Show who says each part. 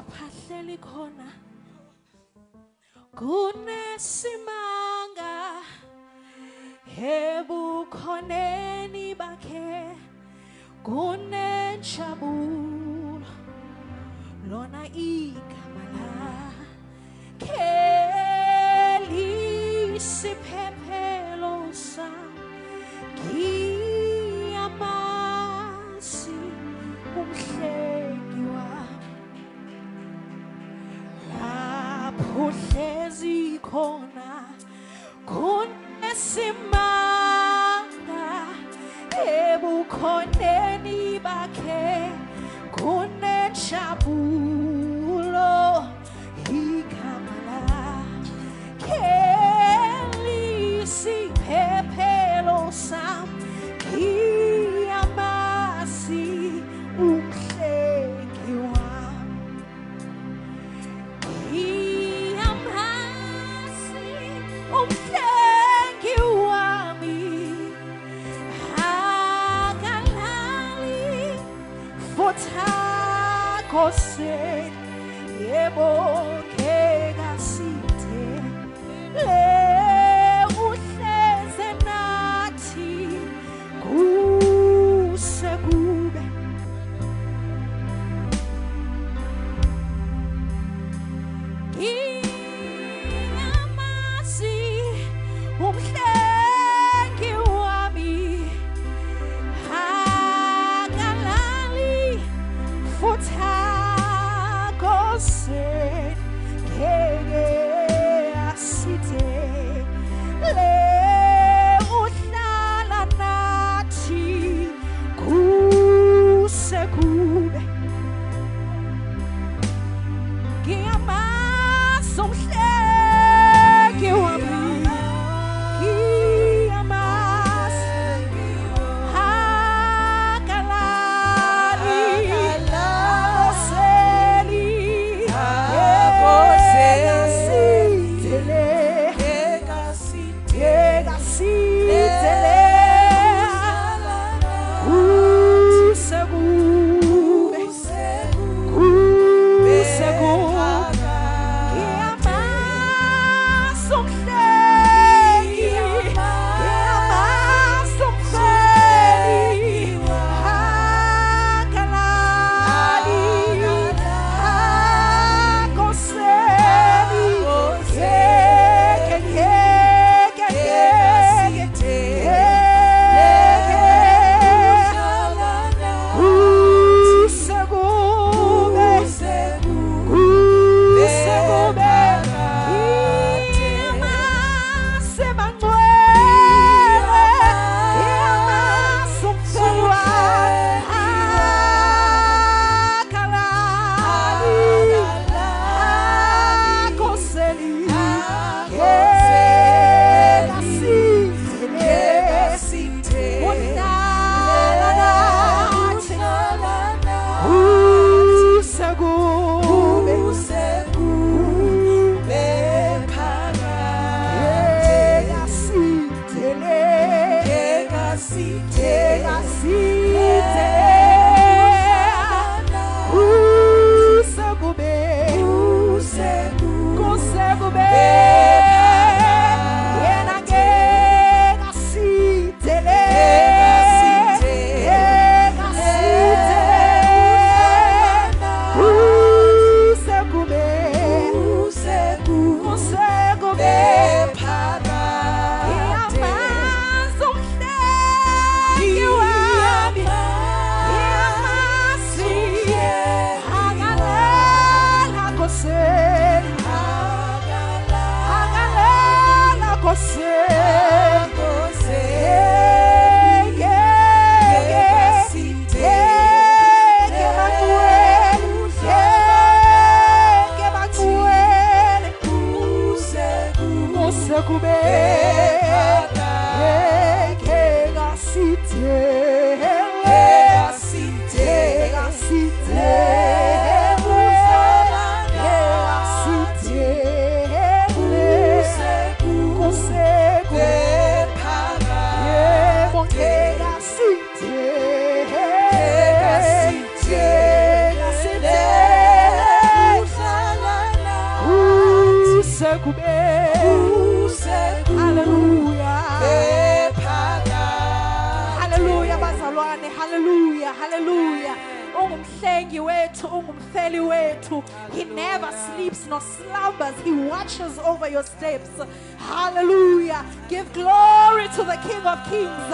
Speaker 1: laphahleli khona kunesimanga ebukhoneni bakhe kunenjabulo lona igama lakhe lisiphephelo sami Ngiyamazi umhlengi wami lapho uhlezi khona kunesimanga ebukhoneni bakhe kunenjabulo igama lakhe lisiphephelo sami Ngiyamazi umhlengi wami Ngiyamazi umhlengi wami akalali futhi akoseni yebo kekasithe le uhleze nathi kusekube Ngiyamazi umhlengi wami akalali futhi akoseni keke asithe le uhlala nathi kusekube Ngiyamazi umhlengi wami Ngiyamazi akalali Você Hallelujah. Hallelujah, bazalwane. Hallelujah. Hallelujah. Umhlengi wethu, umfeli wethu. He never sleeps nor slumbers. He watches over your steps. Hallelujah. Give glory to the King of Kings.